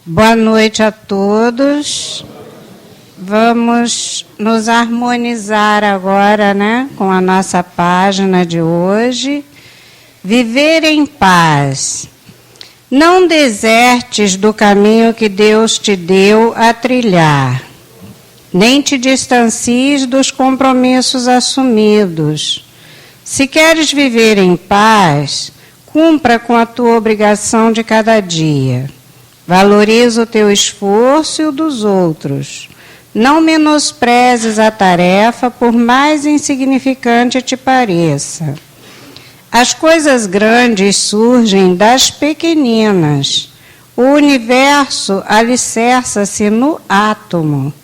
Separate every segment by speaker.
Speaker 1: Boa noite a todos. Vamos nos harmonizar agora, com a nossa página de hoje. Viver em paz. Não desertes do caminho que Deus te deu a trilhar, nem te distancies dos compromissos assumidos. Se queres viver em paz, cumpra com a tua obrigação de cada dia. Valoriza o teu esforço e o dos outros. Não menosprezes a tarefa, por mais insignificante te pareça. As coisas grandes surgem das pequeninas. O universo alicerça-se no átomo.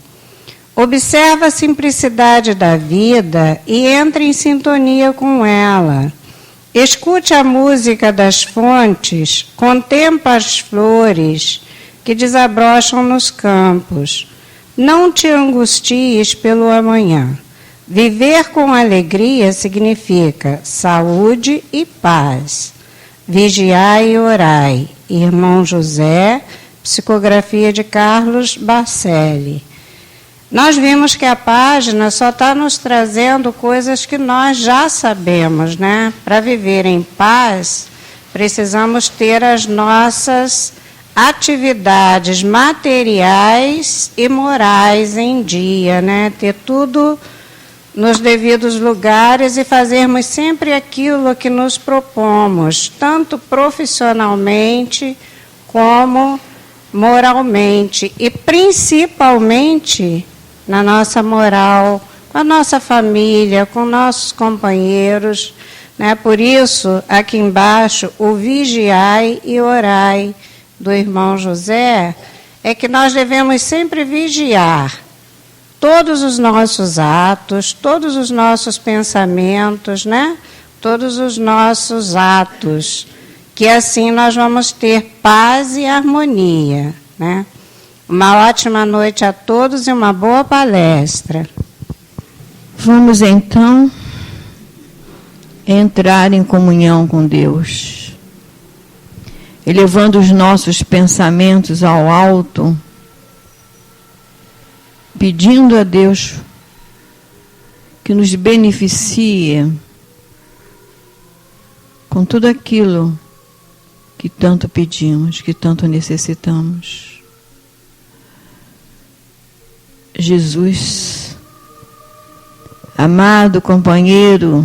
Speaker 1: Observa a simplicidade da vida e entra em sintonia com ela. Escute a música das fontes, contempla as flores que desabrocham nos campos. Não te angusties pelo amanhã. Viver com alegria significa saúde e paz. Vigiai e orai. Irmão José, psicografia de Carlos Barcelli. Nós vimos que a página só está nos trazendo coisas que nós já sabemos, Para viver em paz, precisamos ter as nossas atividades materiais e morais em dia, Ter tudo nos devidos lugares e fazermos sempre aquilo que nos propomos, tanto profissionalmente como moralmente, e principalmente na nossa moral, com a nossa família, com nossos companheiros. Por isso, aqui embaixo, o vigiai e orai do irmão José, é que nós devemos sempre vigiar todos os nossos atos, todos os nossos pensamentos, Todos os nossos atos, que assim nós vamos ter paz e harmonia, Uma ótima noite a todos e uma boa palestra.
Speaker 2: Vamos então entrar em comunhão com Deus, elevando os nossos pensamentos ao alto, pedindo a Deus que nos beneficie com tudo aquilo que tanto pedimos, que tanto necessitamos. Jesus, amado companheiro,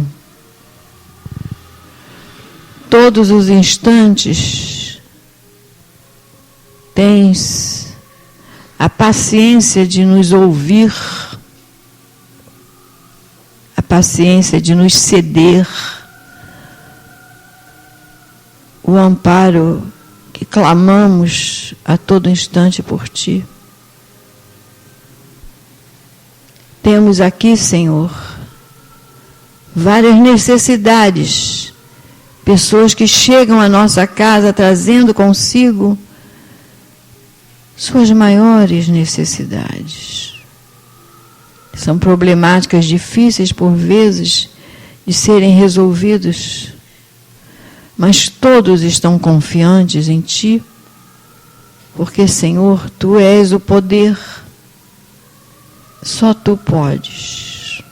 Speaker 2: todos os instantes tens a paciência de nos ouvir, a paciência de nos ceder o amparo que clamamos a todo instante por Ti. Temos aqui, Senhor, várias necessidades, pessoas que chegam à nossa casa trazendo consigo suas maiores necessidades. São problemáticas difíceis, por vezes, de serem resolvidas, mas todos estão confiantes em Ti, porque, Senhor, Tu és o poder, só Tu podes.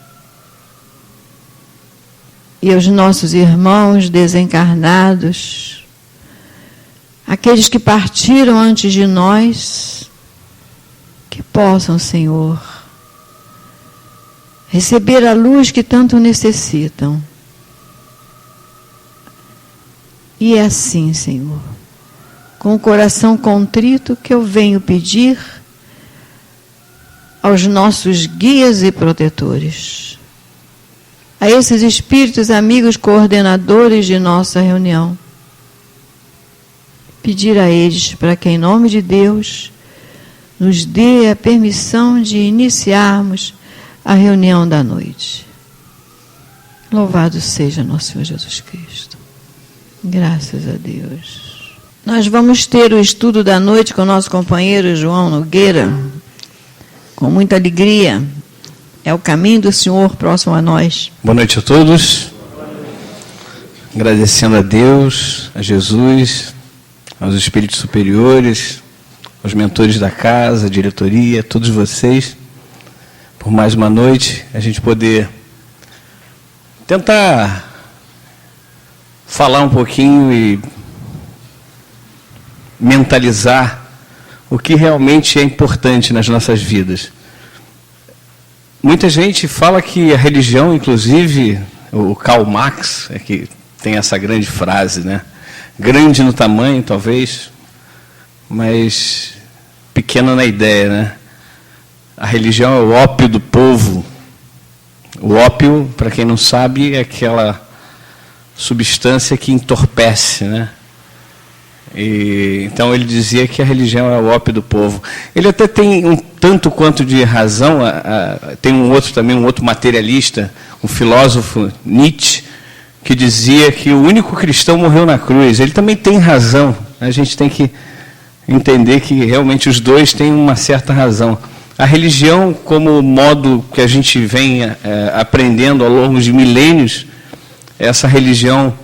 Speaker 2: E aos nossos irmãos desencarnados, aqueles que partiram antes de nós, que possam, Senhor, receber a luz que tanto necessitam. E é assim, Senhor, com o coração contrito, que eu venho pedir aos nossos guias e protetores, a esses espíritos amigos coordenadores de nossa reunião, pedir a eles para que, em nome de Deus, nos dê a permissão de iniciarmos a reunião da noite. Louvado seja nosso Senhor Jesus Cristo. Graças a Deus. Nós vamos ter o estudo da noite com o nosso companheiro João Nogueira, com muita alegria. É o caminho do Senhor próximo a nós.
Speaker 3: Boa noite a todos. Agradecendo a Deus, a Jesus, aos espíritos superiores, aos mentores da casa, a diretoria, todos vocês, por mais uma noite, a gente poder tentar falar um pouquinho e mentalizar o que realmente é importante nas nossas vidas. Muita gente fala que a religião, inclusive, o Karl Marx, é que tem essa grande frase, né? Grande no tamanho, talvez, mas pequena na ideia, né? A religião é o ópio do povo. O ópio, para quem não sabe, é aquela substância que entorpece, né? Então ele dizia que a religião é o ópio do povo. Ele até tem um tanto quanto de razão. Tem um outro materialista, um filósofo, Nietzsche, que dizia que o único cristão morreu na cruz. Ele também tem razão. A gente tem que entender que realmente os dois têm uma certa razão. A religião, como modo que a gente vem aprendendo ao longo de milênios, essa religião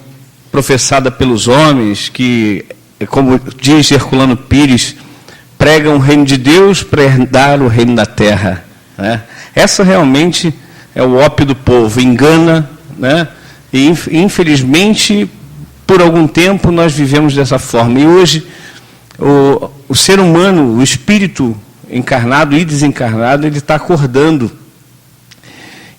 Speaker 3: professada pelos homens, que, como diz Herculano Pires, prega o reino de Deus para herdar o reino da terra, né? Essa realmente é o ópio do povo, engana, né? E infelizmente, por algum tempo, nós vivemos dessa forma. E hoje, o ser humano, o espírito encarnado e desencarnado, ele está acordando.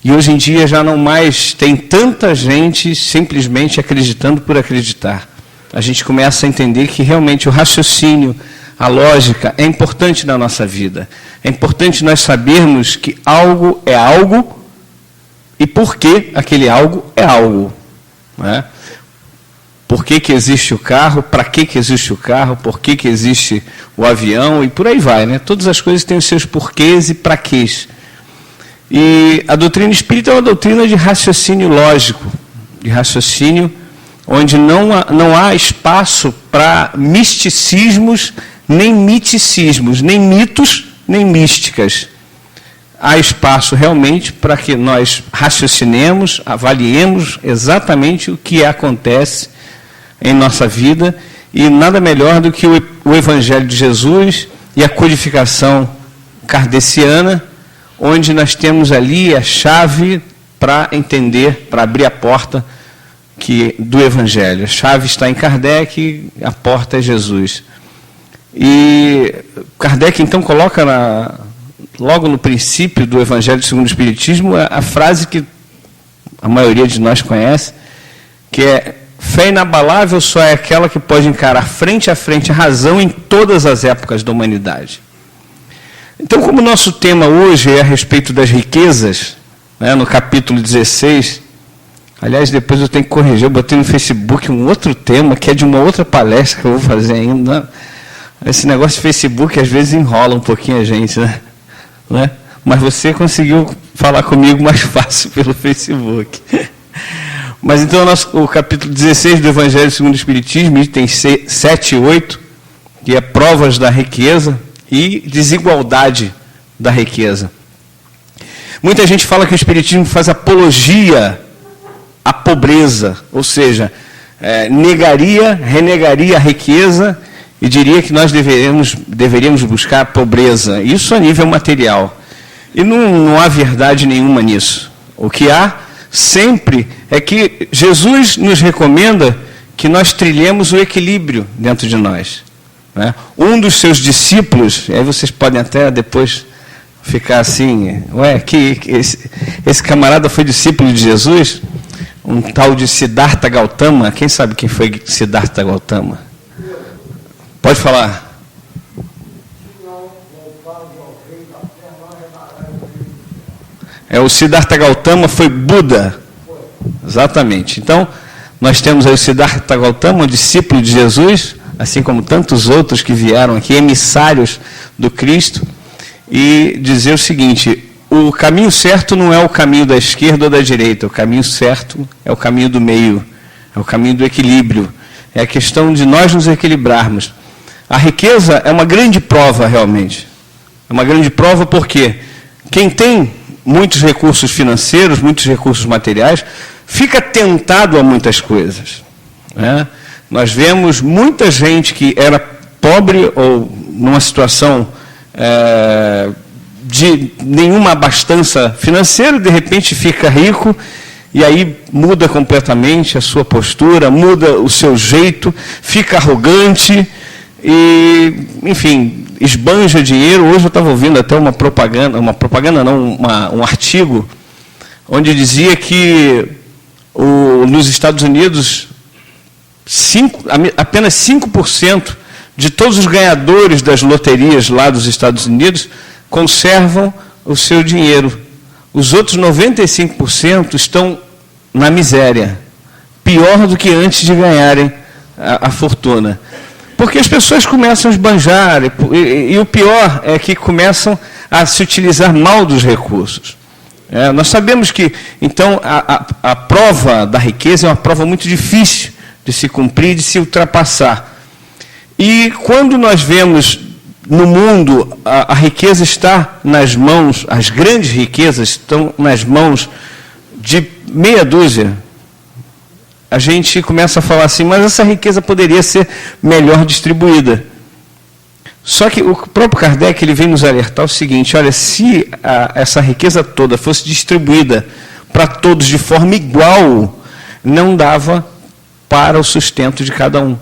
Speaker 3: E hoje em dia já não mais tem tanta gente simplesmente acreditando por acreditar. A gente começa a entender que realmente o raciocínio, a lógica é importante na nossa vida. É importante nós sabermos que algo é algo e por que aquele algo é algo, né? Por que existe o carro, para que existe o carro, por que existe o avião e por aí vai, né? Todas as coisas têm os seus porquês e praquês. E a doutrina espírita é uma doutrina de raciocínio lógico, de raciocínio onde não há espaço para misticismos, nem miticismos, nem mitos, nem místicas. Há espaço realmente para que nós raciocinemos, avaliemos exatamente o que acontece em nossa vida, e nada melhor do que o Evangelho de Jesus e a codificação kardeciana, onde nós temos ali a chave para entender, para abrir a porta do Evangelho. A chave está em Kardec, a porta é Jesus. E Kardec, então, coloca logo no princípio do Evangelho segundo o Espiritismo a frase que a maioria de nós conhece, que é: fé inabalável só é aquela que pode encarar frente a frente a razão em todas as épocas da humanidade. Então, como o nosso tema hoje é a respeito das riquezas, né, no capítulo 16, aliás, depois eu tenho que corrigir, eu botei no Facebook um outro tema, que é de uma outra palestra que eu vou fazer ainda. Esse negócio de Facebook, às vezes, enrola um pouquinho a gente, né? Mas você conseguiu falar comigo mais fácil pelo Facebook. Mas então o capítulo 16 do Evangelho segundo o Espiritismo, item 7 e 8, que é provas da riqueza e desigualdade da riqueza. Muita gente fala que o Espiritismo faz apologia à pobreza, ou seja, renegaria a riqueza e diria que nós deveríamos buscar a pobreza. Isso a nível material. E não há verdade nenhuma nisso. O que há sempre é que Jesus nos recomenda que nós trilhemos o equilíbrio dentro de nós, né? Um dos seus discípulos, aí vocês podem até depois ficar assim, esse camarada foi discípulo de Jesus, um tal de Siddhartha Gautama. Quem sabe quem foi Siddhartha Gautama? Pode falar. O Siddhartha Gautama foi Buda. Exatamente. Então, nós temos aí o Siddhartha Gautama, um discípulo de Jesus, assim como tantos outros que vieram aqui, emissários do Cristo, e dizer o seguinte: o caminho certo não é o caminho da esquerda ou da direita, o caminho certo é o caminho do meio, é o caminho do equilíbrio, é a questão de nós nos equilibrarmos. A riqueza é uma grande prova, realmente. É uma grande prova porque quem tem muitos recursos financeiros, muitos recursos materiais, fica tentado a muitas coisas, né? Nós vemos muita gente que era pobre ou numa situação de nenhuma abastança financeira, de repente fica rico, e aí muda completamente a sua postura, muda o seu jeito, fica arrogante, e, enfim, esbanja dinheiro. Hoje eu estava ouvindo até um artigo, onde dizia que nos Estados Unidos, apenas 5% de todos os ganhadores das loterias lá dos Estados Unidos conservam o seu dinheiro. Os outros 95% estão na miséria, pior do que antes de ganharem a fortuna. Porque as pessoas começam a esbanjar, e o pior é que começam a se utilizar mal dos recursos. Nós sabemos que, então, a prova da riqueza é uma prova muito difícil de se cumprir, de se ultrapassar. E quando nós vemos no mundo a riqueza está nas mãos, as grandes riquezas estão nas mãos de meia dúzia, a gente começa a falar assim, mas essa riqueza poderia ser melhor distribuída. Só que o próprio Kardec ele vem nos alertar o seguinte: olha, se essa riqueza toda fosse distribuída para todos de forma igual, não dava para o sustento de cada um.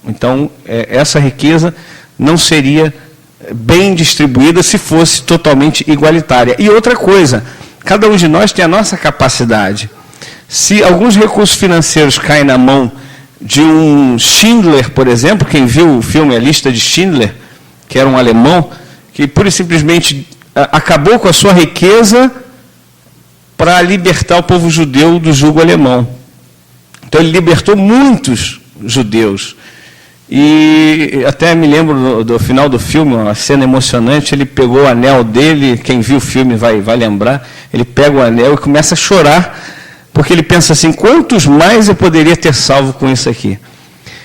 Speaker 3: Então, essa riqueza não seria bem distribuída se fosse totalmente igualitária. E outra coisa, cada um de nós tem a nossa capacidade. Se alguns recursos financeiros caem na mão de um Schindler, por exemplo, quem viu o filme A Lista de Schindler, que era um alemão, que pura e simplesmente acabou com a sua riqueza para libertar o povo judeu do jugo alemão. Então ele libertou muitos judeus. E até me lembro do final do filme, uma cena emocionante, ele pegou o anel dele, quem viu o filme vai lembrar, ele pega o anel e começa a chorar, porque ele pensa assim, quantos mais eu poderia ter salvo com isso aqui?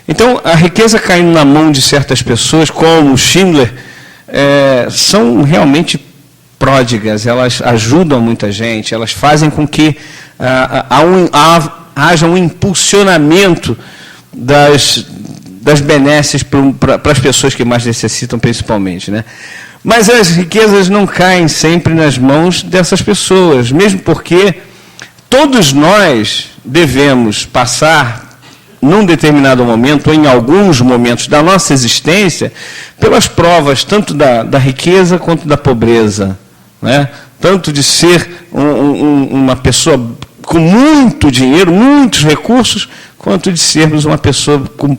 Speaker 3: Então, a riqueza caindo na mão de certas pessoas, como o Schindler, são realmente pródigas, elas ajudam muita gente, elas fazem com que haja um impulsionamento das benesses para as pessoas que mais necessitam, principalmente, né? Mas as riquezas não caem sempre nas mãos dessas pessoas, mesmo porque todos nós devemos passar, num determinado momento, ou em alguns momentos da nossa existência, pelas provas tanto da riqueza quanto da pobreza, né? Tanto de ser uma pessoa com muito dinheiro, muitos recursos, quanto de sermos uma pessoa com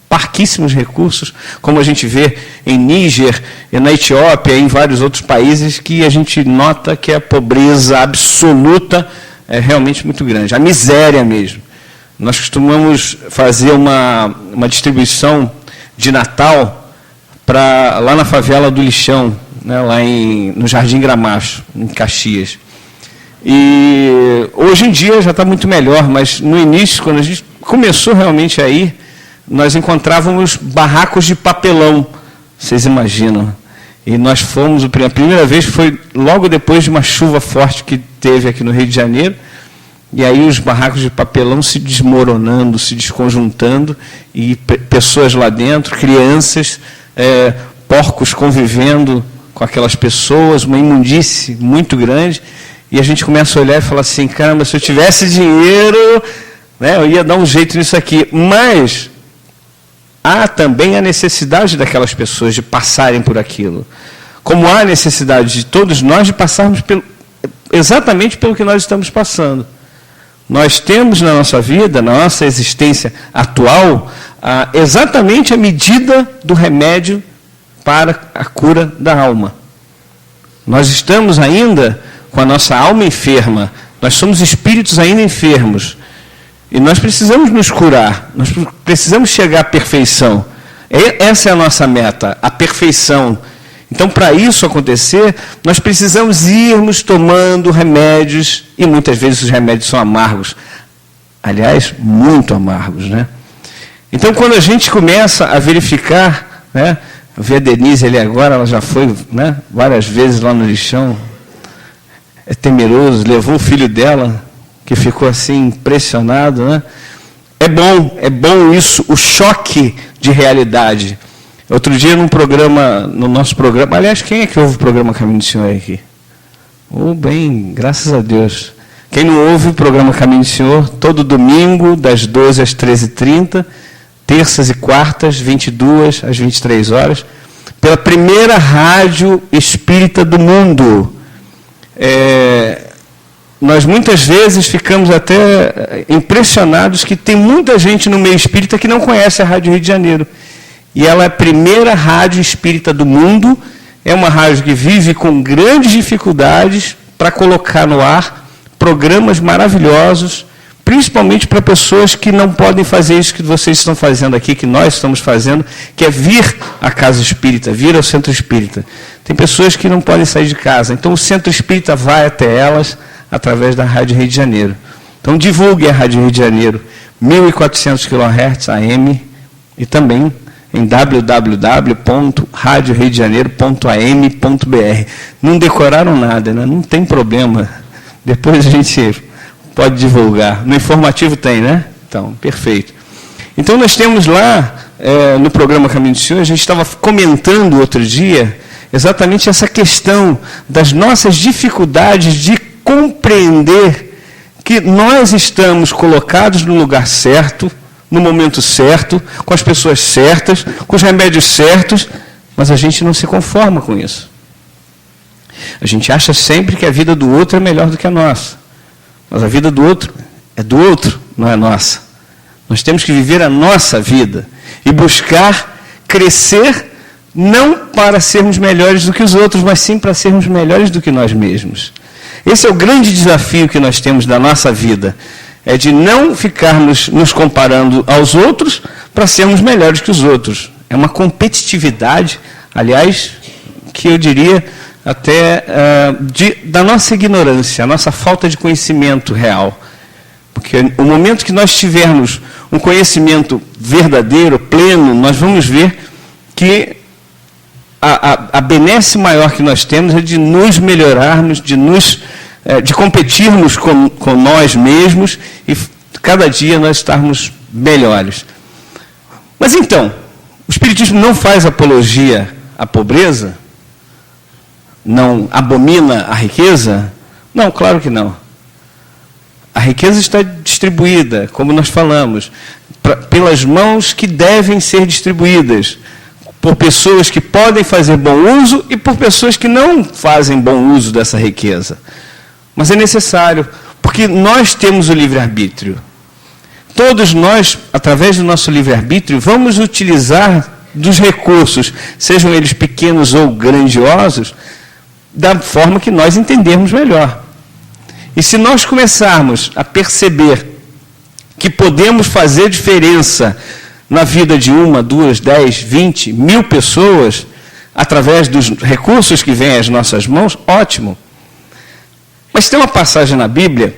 Speaker 3: parquíssimos recursos, como a gente vê em Níger, na Etiópia e em vários outros países, que a gente nota que a pobreza absoluta é realmente muito grande, a miséria mesmo. Nós costumamos fazer uma distribuição de Natal lá na favela do Lixão, né, lá no Jardim Gramacho, em Caxias. E hoje em dia já está muito melhor, mas no início, quando a gente começou realmente a ir, nós encontrávamos barracos de papelão, vocês imaginam. E nós fomos, a primeira vez foi logo depois de uma chuva forte que teve aqui no Rio de Janeiro, e aí os barracos de papelão se desmoronando, se desconjuntando, e pessoas lá dentro, crianças, porcos convivendo com aquelas pessoas, uma imundície muito grande, e a gente começa a olhar e falar assim, caramba, se eu tivesse dinheiro, né, eu ia dar um jeito nisso aqui. Mas há também a necessidade daquelas pessoas de passarem por aquilo. Como há a necessidade de todos nós de passarmos exatamente pelo que nós estamos passando. Nós temos na nossa vida, na nossa existência atual, exatamente a medida do remédio para a cura da alma. Nós estamos ainda com a nossa alma enferma, nós somos espíritos ainda enfermos, e nós precisamos nos curar, nós precisamos chegar à perfeição. Essa é a nossa meta, a perfeição. Então, para isso acontecer, nós precisamos irmos tomando remédios, e muitas vezes os remédios são amargos. Aliás, muito amargos, né? Então, quando a gente começa a verificar, né, ver a Denise ali agora, ela já foi, né, várias vezes lá no Lixão, é temeroso, levou o filho dela, que ficou assim impressionado, né? É bom isso, o choque de realidade. Outro dia no nosso programa, aliás, quem é que ouve o programa Caminho do Senhor aqui? Bem, graças a Deus. Quem não ouve o programa Caminho do Senhor, todo domingo, das 12 às 13h30, terças e quartas, 22 às 23 horas, pela primeira rádio espírita do mundo. Nós muitas vezes ficamos até impressionados que tem muita gente no meio espírita que não conhece a Rádio Rio de Janeiro. E ela é a primeira rádio espírita do mundo, é uma rádio que vive com grandes dificuldades para colocar no ar programas maravilhosos, principalmente para pessoas que não podem fazer isso que vocês estão fazendo aqui, que nós estamos fazendo, que é vir à casa espírita, vir ao centro espírita. Tem pessoas que não podem sair de casa, então o centro espírita vai até elas através da Rádio Rio de Janeiro. Então divulgue a Rádio Rio de Janeiro, 1400 kHz AM, e também em www.radioriodejaneiro.am.br. Não decoraram nada, né? Não tem problema. Depois a gente pode divulgar. No informativo tem, né? Então, perfeito. Então, nós temos lá, no programa Caminho do Senhor, a gente estava comentando outro dia, exatamente essa questão das nossas dificuldades de compreender que nós estamos colocados no lugar certo, no momento certo, com as pessoas certas, com os remédios certos, mas a gente não se conforma com isso. A gente acha sempre que a vida do outro é melhor do que a nossa. Mas a vida do outro é do outro, não é nossa. Nós temos que viver a nossa vida e buscar crescer, não para sermos melhores do que os outros, mas sim para sermos melhores do que nós mesmos. Esse é o grande desafio que nós temos da nossa vida. É de não ficarmos nos comparando aos outros para sermos melhores que os outros. É uma competitividade, aliás, que eu diria até da nossa ignorância, a nossa falta de conhecimento real. Porque o momento que nós tivermos um conhecimento verdadeiro, pleno, nós vamos ver que a benesse maior que nós temos é de nos melhorarmos, de competirmos com nós mesmos e cada dia nós estarmos melhores. Mas então, o Espiritismo não faz apologia à pobreza? Não abomina a riqueza? Não, claro que não. A riqueza está distribuída, como nós falamos, pelas mãos que devem ser distribuídas, por pessoas que podem fazer bom uso e por pessoas que não fazem bom uso dessa riqueza. Mas é necessário, porque nós temos o livre-arbítrio. Todos nós, através do nosso livre-arbítrio, vamos utilizar dos recursos, sejam eles pequenos ou grandiosos, da forma que nós entendermos melhor. E se nós começarmos a perceber que podemos fazer diferença na vida de 1, 2, 10, 20, 1000 pessoas, através dos recursos que vêm às nossas mãos, ótimo. Mas tem uma passagem na Bíblia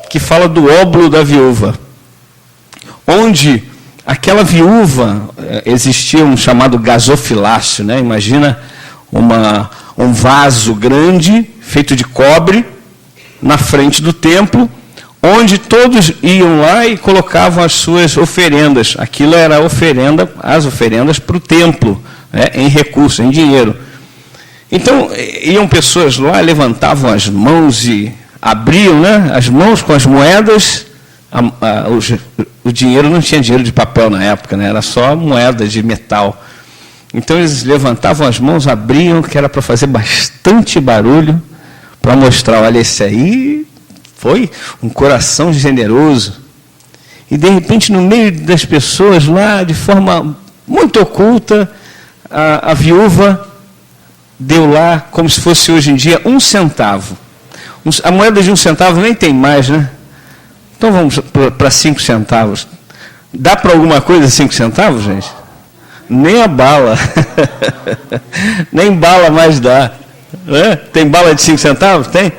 Speaker 3: que fala do óbolo da viúva, onde aquela viúva, existia um chamado gasofilácio, né? Imagina um vaso grande, feito de cobre, na frente do templo, onde todos iam lá e colocavam as suas oferendas. Aquilo era as oferendas para o templo, né? Em recursos, em dinheiro. Então, iam pessoas lá, levantavam as mãos e abriam, né, as mãos com as moedas. O dinheiro não tinha dinheiro de papel na época, né, era só moeda de metal. Então, eles levantavam as mãos, abriam, que era para fazer bastante barulho, para mostrar, olha, esse aí foi um coração generoso. E, de repente, no meio das pessoas lá, de forma muito oculta, a viúva deu lá, como se fosse hoje em dia, 1 centavo. A moeda de 1 centavo nem tem mais, né? Então vamos para 5 centavos. Dá para alguma coisa 5 centavos, gente? Nem a bala. Nem bala mais dá. É? Tem bala de 5 centavos? Tem?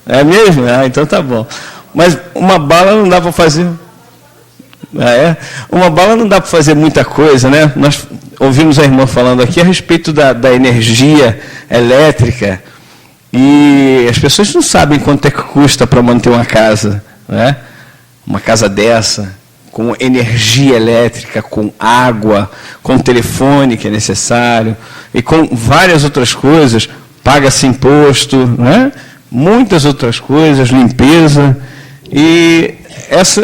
Speaker 3: É mesmo? Ah, então tá bom. Mas uma bala não dá para fazer. Uma bala não dá para fazer muita coisa, né? Nós ouvimos a irmã falando aqui a respeito da energia elétrica, e as pessoas não sabem quanto é que custa para manter uma casa, né? Uma casa dessa, com energia elétrica, com água, com telefone que é necessário, e com várias outras coisas, paga-se imposto, né? Muitas outras coisas, limpeza, e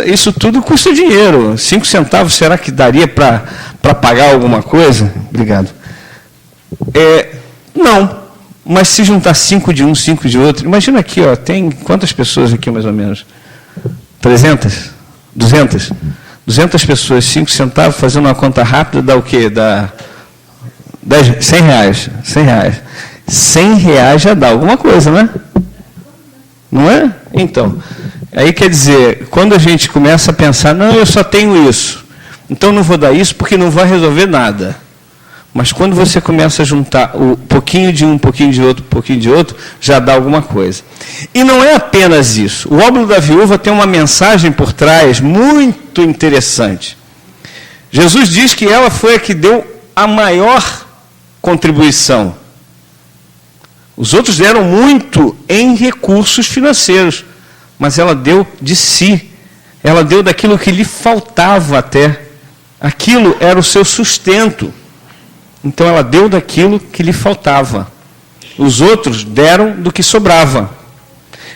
Speaker 3: isso tudo custa dinheiro. 5 centavos, será que daria para pagar alguma coisa? Obrigado. Não, mas se juntar 5 de um, 5 de outro, imagina aqui, ó, tem quantas pessoas aqui mais ou menos? 300? 200? 200 pessoas, 5 centavos, fazendo uma conta rápida, dá o quê? Dá 100 reais. 100 reais. 100 reais já dá alguma coisa, né? Não é? Então, aí quer dizer, quando a gente começa a pensar, não, eu só tenho isso, então não vou dar isso porque não vai resolver nada. Mas quando você começa a juntar um pouquinho de um pouquinho de outro, já dá alguma coisa. E não é apenas isso. O óbolo da viúva tem uma mensagem por trás muito interessante. Jesus diz que ela foi a que deu a maior contribuição. Os outros deram muito em recursos financeiros, mas ela deu de si. Ela deu daquilo que lhe faltava até. Aquilo era o seu sustento. Então ela deu daquilo que lhe faltava. Os outros deram do que sobrava.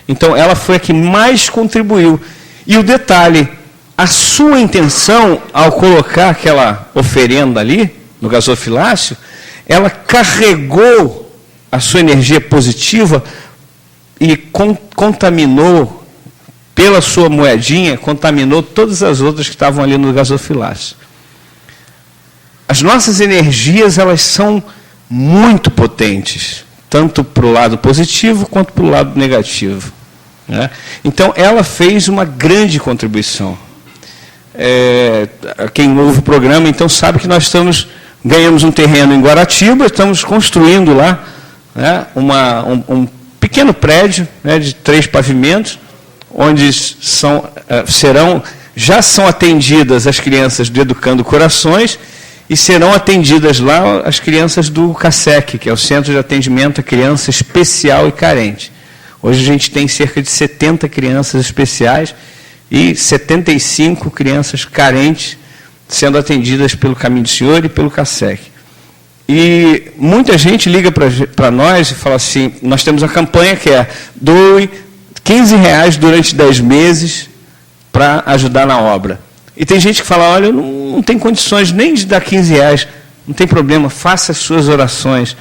Speaker 3: Então ela foi a que mais contribuiu. E o detalhe, a sua intenção ao colocar aquela oferenda ali, no gasofilácio, ela carregou a sua energia positiva e contaminou, pela sua moedinha, contaminou todas as outras que estavam ali no gasofilácio. As nossas energias, elas são muito potentes, tanto para o lado positivo quanto para o lado negativo, né? Então, ela fez uma grande contribuição. Quem ouve o programa, então, sabe que nós ganhamos um terreno em Guaratiba, estamos construindo lá, né, um pequeno prédio, né, de 3 pavimentos, onde já são atendidas as crianças do Educando Corações, e serão atendidas lá as crianças do CASEC, que é o Centro de Atendimento à Criança Especial e Carente. Hoje a gente tem cerca de 70 crianças especiais e 75 crianças carentes sendo atendidas pelo Caminho do Senhor e pelo CASEC. E muita gente liga para nós e fala assim, nós temos uma campanha que é doe 15 reais durante 10 meses para ajudar na obra. E tem gente que fala, olha, eu não tenho condições nem de dar 15 reais, não tem problema, faça as suas orações.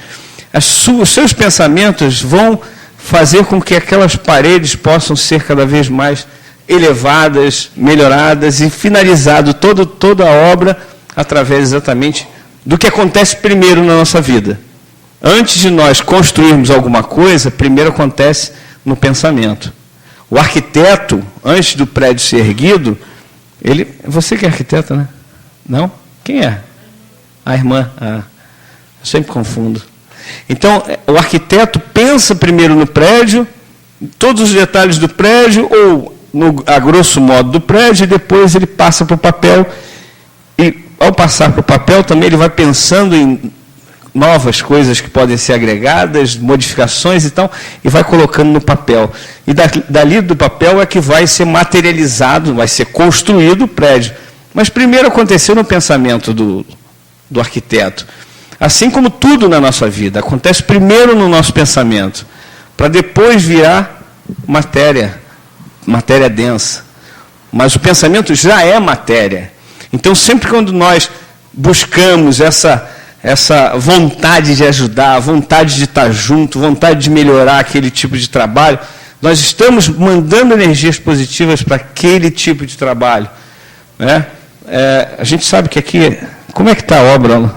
Speaker 3: Os seus pensamentos vão fazer com que aquelas paredes possam ser cada vez mais elevadas, melhoradas e finalizado toda a obra através exatamente do que acontece primeiro na nossa vida. Antes de nós construirmos alguma coisa, primeiro acontece no pensamento. O arquiteto, antes do prédio ser erguido, você que é arquiteta, né? Não? Quem é? A irmã. Eu sempre confundo. Então, o arquiteto pensa primeiro no prédio, todos os detalhes do prédio, ou a grosso modo do prédio, e depois ele passa para o papel. E ao passar para o papel, também ele vai pensando em novas coisas que podem ser agregadas, modificações e tal, e vai colocando no papel. E dali do papel é que vai ser materializado, vai ser construído o prédio. Mas primeiro aconteceu no pensamento do arquiteto. Assim como tudo na nossa vida, acontece primeiro no nosso pensamento, para depois virar matéria densa. Mas o pensamento já é matéria. Então, sempre quando nós buscamos essa vontade de ajudar, vontade de estar junto, vontade de melhorar aquele tipo de trabalho, nós estamos mandando energias positivas para aquele tipo de trabalho, né? A gente sabe que aqui, como é que está a obra?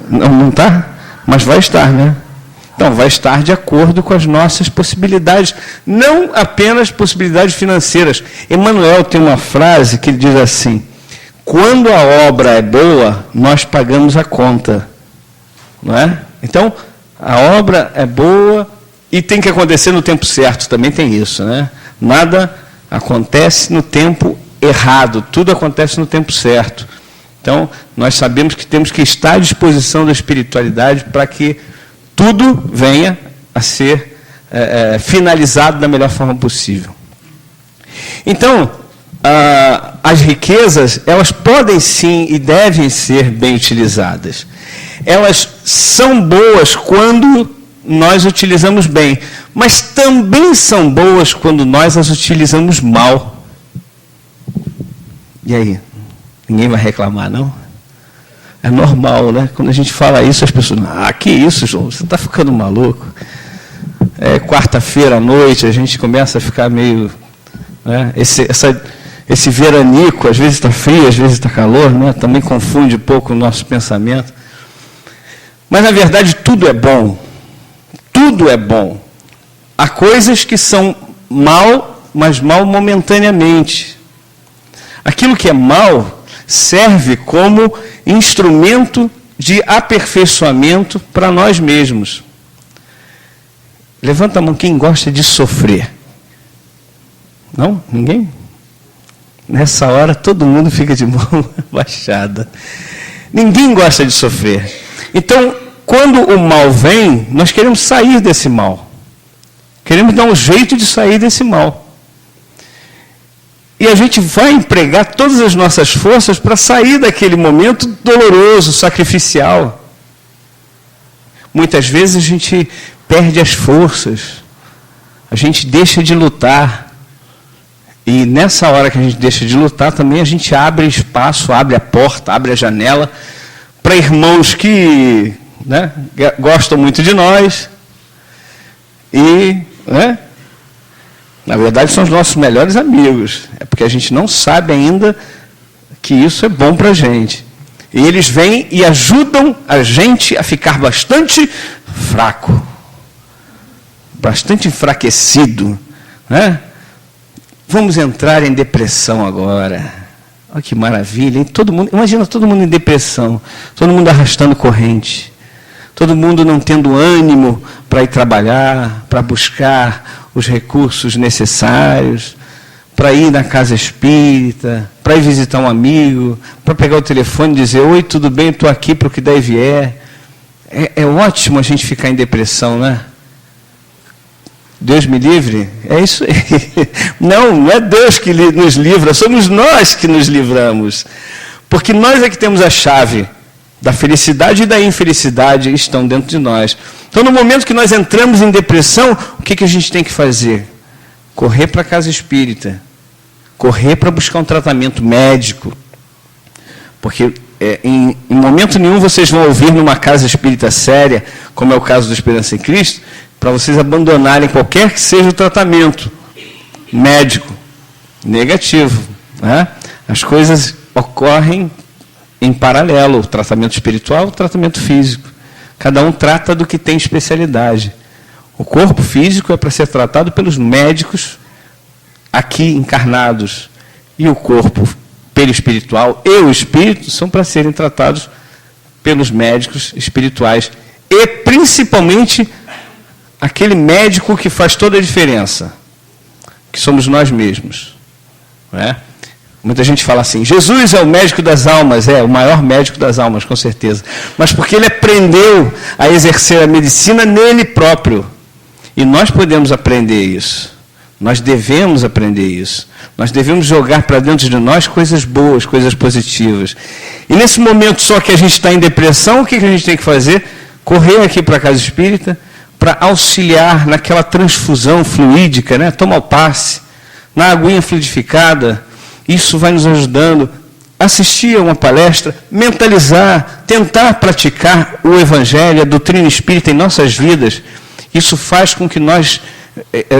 Speaker 3: Não está? Mas vai estar, né? Então, vai estar de acordo com as nossas possibilidades, não apenas possibilidades financeiras. Emmanuel tem uma frase que ele diz assim, quando a obra é boa, nós pagamos a conta. Não é? Então, a obra é boa e tem que acontecer no tempo certo, também tem isso, né? Nada acontece no tempo errado, tudo acontece no tempo certo. Então, nós sabemos que temos que estar à disposição da espiritualidade para que tudo venha a ser finalizado da melhor forma possível. Então, as riquezas, elas podem sim e devem ser bem utilizadas. Elas são boas quando nós utilizamos bem, mas também são boas quando nós as utilizamos mal. E aí? Ninguém vai reclamar, não? É normal, né? Quando a gente fala isso, as pessoas... que isso, João? Você está ficando maluco? Quarta-feira à noite, a gente começa a ficar meio... Né? Esse veranico, às vezes está frio, às vezes está calor, né? Também confunde um pouco o nosso pensamento. Mas, na verdade, tudo é bom. Tudo é bom. Há coisas que são mal, mas mal momentaneamente. Aquilo que é mal serve como instrumento de aperfeiçoamento para nós mesmos. Levanta a mão quem gosta de sofrer. Não? Ninguém? Nessa hora todo mundo fica de mão baixada. Ninguém gosta de sofrer. Então, quando o mal vem, nós queremos sair desse mal. Queremos dar um jeito de sair desse mal. E a gente vai empregar todas as nossas forças para sair daquele momento doloroso, sacrificial. Muitas vezes a gente perde as forças. A gente deixa de lutar. E nessa hora que a gente deixa de lutar, também a gente abre espaço, abre a porta, abre a janela para irmãos que, né, gostam muito de nós e, né, na verdade são os nossos melhores amigos. É porque a gente não sabe ainda que isso é bom para a gente. E eles vêm e ajudam a gente a ficar bastante fraco, bastante enfraquecido, né? Vamos entrar em depressão agora. Olha que maravilha, hein? Imagina todo mundo em depressão, todo mundo arrastando corrente, todo mundo não tendo ânimo para ir trabalhar, para buscar os recursos necessários, para ir na casa espírita, para ir visitar um amigo, para pegar o telefone e dizer: oi, tudo bem, estou aqui para o que der e vier. É ótimo a gente ficar em depressão, né? Deus me livre? É isso aí. Não é Deus que nos livra, somos nós que nos livramos. Porque nós é que temos a chave da felicidade e da infelicidade, estão dentro de nós. Então, no momento que nós entramos em depressão, o que a gente tem que fazer? Correr para a casa espírita. Correr para buscar um tratamento médico. Porque em momento nenhum vocês vão ouvir numa casa espírita séria, como é o caso do Esperança em Cristo, para vocês abandonarem qualquer que seja o tratamento médico negativo, né? As coisas ocorrem em paralelo, o tratamento espiritual, o tratamento físico. Cada um trata do que tem especialidade. O corpo físico é para ser tratado pelos médicos aqui encarnados, e o corpo perispiritual e o espírito são para serem tratados pelos médicos espirituais, e principalmente aquele médico que faz toda a diferença, que somos nós mesmos. Não é? Muita gente fala assim: Jesus é o médico das almas. É o maior médico das almas, com certeza. Mas porque ele aprendeu a exercer a medicina nele próprio. E nós podemos aprender isso. Nós devemos aprender isso. Nós devemos jogar para dentro de nós coisas boas, coisas positivas. E nesse momento só que a gente está em depressão, o que a gente tem que fazer? Correr aqui para a casa espírita, para auxiliar naquela transfusão fluídica, né? Tomar o passe, na aguinha fluidificada. Isso vai nos ajudando a assistir a uma palestra, mentalizar, tentar praticar o Evangelho, a doutrina espírita em nossas vidas. Isso faz com que nós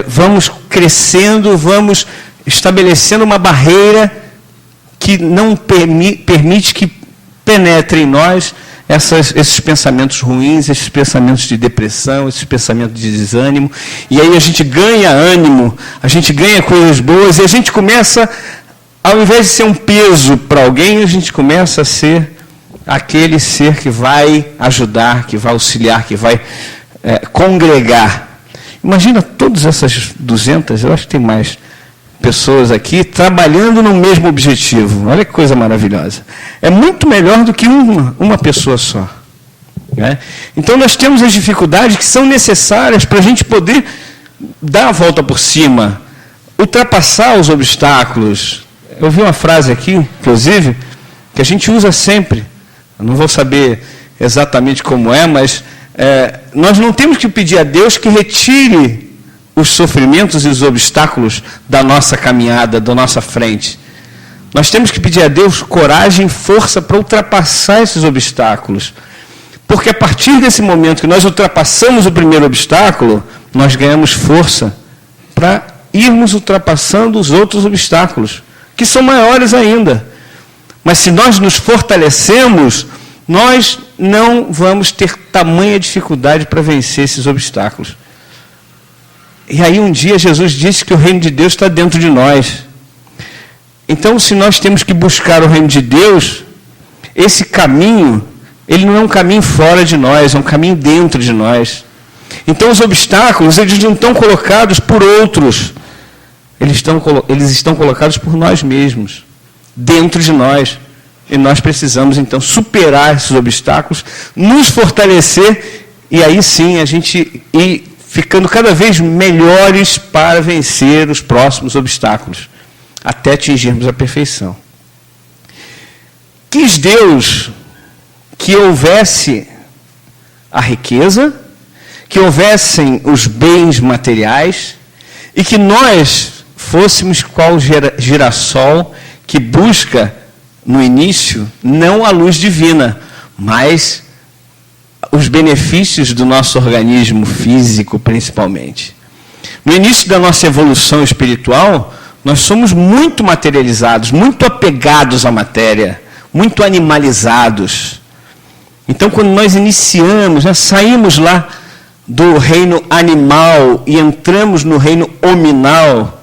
Speaker 3: vamos crescendo, vamos estabelecendo uma barreira que não permite que penetre em nós esses pensamentos ruins, esses pensamentos de depressão, esses pensamentos de desânimo. E aí a gente ganha ânimo, a gente ganha coisas boas, e a gente começa, ao invés de ser um peso para alguém, a gente começa a ser aquele ser que vai ajudar, que vai auxiliar, que vai congregar. Imagina todas essas 200, eu acho que tem mais pessoas aqui, trabalhando no mesmo objetivo. Olha que coisa maravilhosa. É muito melhor do que uma pessoa só. Né? Então nós temos as dificuldades que são necessárias para a gente poder dar a volta por cima, ultrapassar os obstáculos, eu vi uma frase aqui, inclusive, que a gente usa sempre. Eu não vou saber exatamente como é, mas nós não temos que pedir a Deus que retire os sofrimentos e os obstáculos da nossa caminhada, da nossa frente. Nós temos que pedir a Deus coragem e força para ultrapassar esses obstáculos. Porque a partir desse momento que nós ultrapassamos o primeiro obstáculo, nós ganhamos força para irmos ultrapassando os outros obstáculos, que são maiores ainda. Mas se nós nos fortalecemos, nós não vamos ter tamanha dificuldade para vencer esses obstáculos. E aí um dia Jesus disse que o reino de Deus está dentro de nós. Então, se nós temos que buscar o reino de Deus, esse caminho, ele não é um caminho fora de nós, é um caminho dentro de nós. Então, os obstáculos, eles não estão colocados por outros, eles estão colocados por nós mesmos, dentro de nós. E nós precisamos, então, superar esses obstáculos, nos fortalecer, e aí sim a gente ir ficando cada vez melhores para vencer os próximos obstáculos, até atingirmos a perfeição. Quis Deus que houvesse a riqueza, que houvessem os bens materiais, e que nós fôssemos qual girassol que busca, no início, não a luz divina, mas os benefícios do nosso organismo físico, principalmente. No início da nossa evolução espiritual, nós somos muito materializados, muito apegados à matéria, muito animalizados. Então, quando nós iniciamos, saímos lá do reino animal e entramos no reino hominal,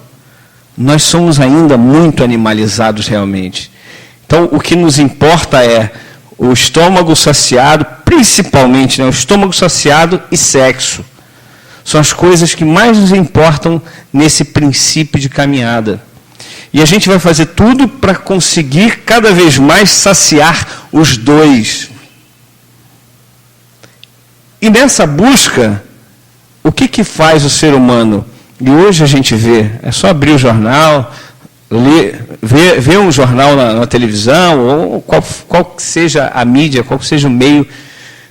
Speaker 3: nós somos ainda muito animalizados realmente. Então, o que nos importa é o estômago saciado, principalmente, o estômago saciado e sexo. São as coisas que mais nos importam nesse princípio de caminhada. E a gente vai fazer tudo para conseguir cada vez mais saciar os dois. E nessa busca, o que faz o ser humano? E hoje a gente vê, é só abrir o jornal, ver um jornal na televisão, ou qual que seja a mídia, qual que seja o meio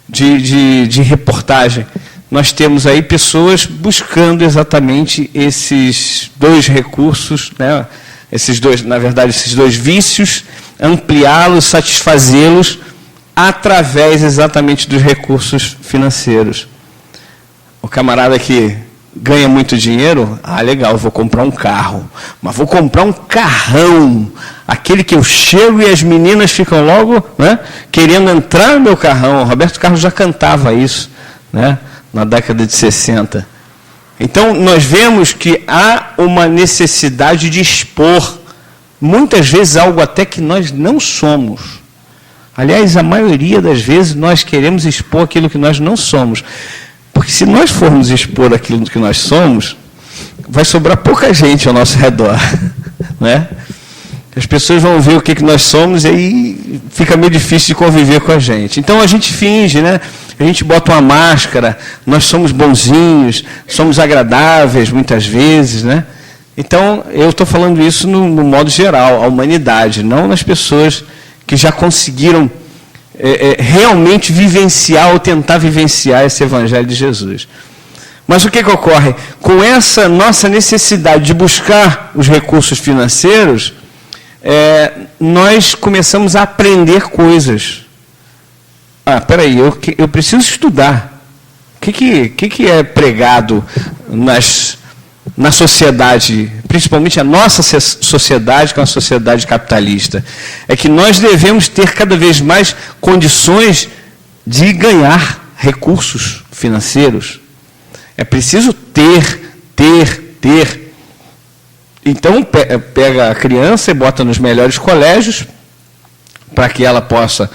Speaker 3: de reportagem. Nós temos aí pessoas buscando exatamente esses dois recursos, esses dois vícios, ampliá-los, satisfazê-los, através exatamente dos recursos financeiros. O camarada que ganha muito dinheiro, legal, vou comprar um carro, mas vou comprar um carrão, aquele que eu chego e as meninas ficam logo querendo entrar no meu carrão. O Roberto Carlos já cantava isso, na década de 60. Então, nós vemos que há uma necessidade de expor, muitas vezes, algo até que nós não somos. Aliás, a maioria das vezes, nós queremos expor aquilo que nós não somos. Porque se nós formos expor aquilo que nós somos, vai sobrar pouca gente ao nosso redor. As pessoas vão ver o que nós somos e aí fica meio difícil de conviver com a gente. Então, a gente finge, a gente bota uma máscara, nós somos bonzinhos, somos agradáveis muitas vezes, Então, eu estou falando isso no modo geral, a humanidade, não nas pessoas que já conseguiram realmente vivenciar ou tentar vivenciar esse Evangelho de Jesus. Mas o que ocorre? Com essa nossa necessidade de buscar os recursos financeiros, nós começamos a aprender coisas. Peraí, eu preciso estudar. O que é pregado na sociedade, principalmente a nossa sociedade, que é uma sociedade capitalista? É que nós devemos ter cada vez mais condições de ganhar recursos financeiros. É preciso ter. Então, pega a criança e bota nos melhores colégios, para que ela possa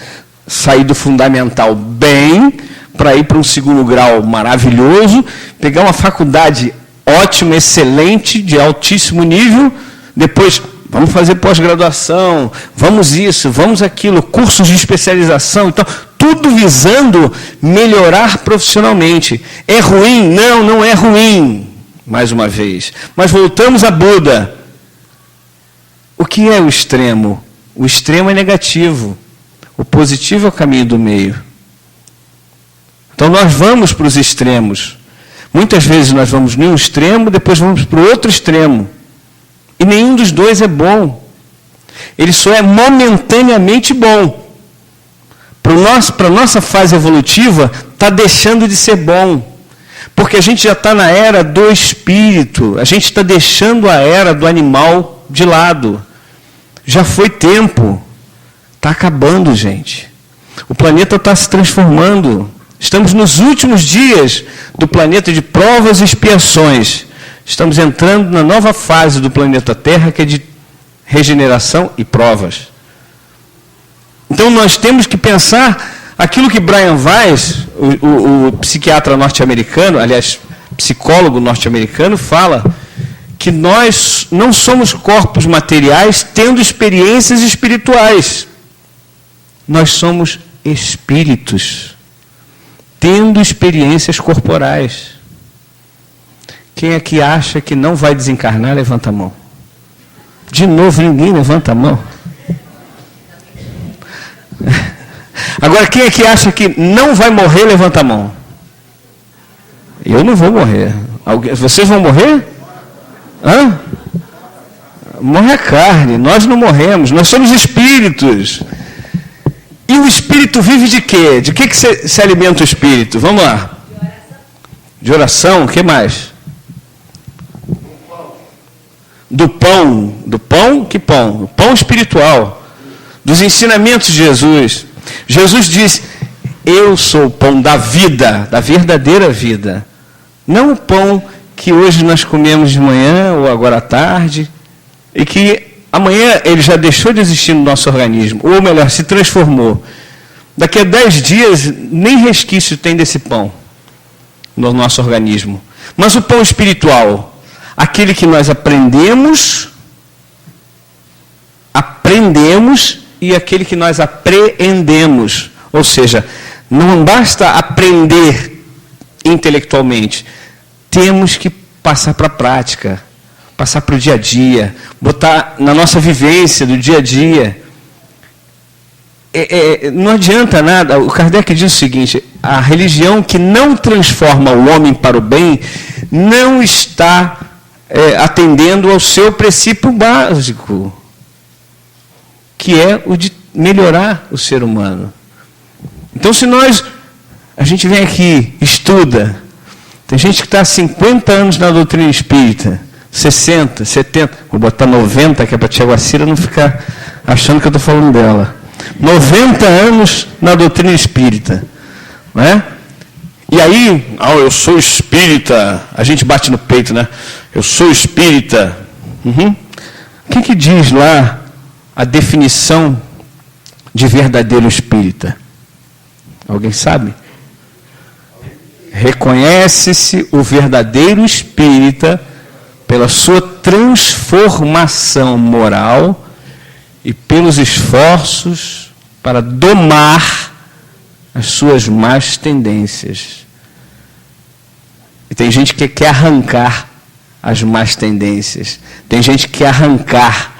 Speaker 3: sair do fundamental bem, para ir para um segundo grau maravilhoso, pegar uma faculdade ótima, excelente, de altíssimo nível, depois vamos fazer pós-graduação, vamos isso, vamos aquilo, cursos de especialização, então, tudo visando melhorar profissionalmente. É ruim? Não é ruim, mais uma vez. Mas voltamos a Buda. o que é o extremo? O extremo é negativo. O positivo é o caminho do meio. Então nós vamos para os extremos. Muitas vezes nós vamos em um extremo, depois vamos para o outro extremo. E nenhum dos dois é bom. Ele só é momentaneamente bom. Para a nossa fase evolutiva, está deixando de ser bom. Porque a gente já está na era do espírito. A gente está deixando a era do animal de lado. Já foi tempo. Está acabando, gente. O planeta está se transformando. Estamos nos últimos dias do planeta de provas e expiações. Estamos entrando na nova fase do planeta Terra, que é de regeneração e provas. Então nós temos que pensar aquilo que Brian Weiss, o psiquiatra norte-americano, aliás, psicólogo norte-americano, fala que nós não somos corpos materiais tendo experiências espirituais. Nós somos espíritos tendo experiências corporais. Quem é que acha que não vai desencarnar, levanta a mão. De novo, ninguém levanta a mão. Agora, quem é que acha que não vai morrer, levanta a mão. Eu não vou morrer. Vocês vão morrer? Hã? Morre a carne, nós não morremos, nós somos espíritos. E o espírito vive de quê? De que se alimenta o espírito? Vamos lá. De oração, o que mais? Do pão. Do pão? Que pão? O pão espiritual. Dos ensinamentos de Jesus. Jesus disse, eu sou o pão da vida, da verdadeira vida. Não o pão que hoje nós comemos de manhã ou agora à tarde, e que amanhã ele já deixou de existir no nosso organismo, ou melhor, se transformou. Daqui a 10 dias, nem resquício tem desse pão no nosso organismo. Mas o pão espiritual, aquele que nós aprendemos e aquele que nós apreendemos. Ou seja, não basta aprender intelectualmente, temos que passar para a prática, passar para o dia a dia, botar na nossa vivência do dia a dia. Não adianta nada. O Kardec diz o seguinte, a religião que não transforma o homem para o bem não está atendendo ao seu princípio básico, que é o de melhorar o ser humano. Então, se a gente vem aqui, estuda, tem gente que está há 50 anos na doutrina espírita, 60, 70, vou botar 90, que é para a tia Guacira não ficar achando que eu estou falando dela. 90 anos na doutrina espírita, não é? E aí, eu sou espírita, a gente bate no peito, né? Eu sou espírita. O que diz lá a definição de verdadeiro espírita? Alguém sabe? Reconhece-se o verdadeiro espírita pela sua transformação moral e pelos esforços para domar as suas más tendências. E tem gente que quer arrancar as más tendências. Tem gente que quer arrancar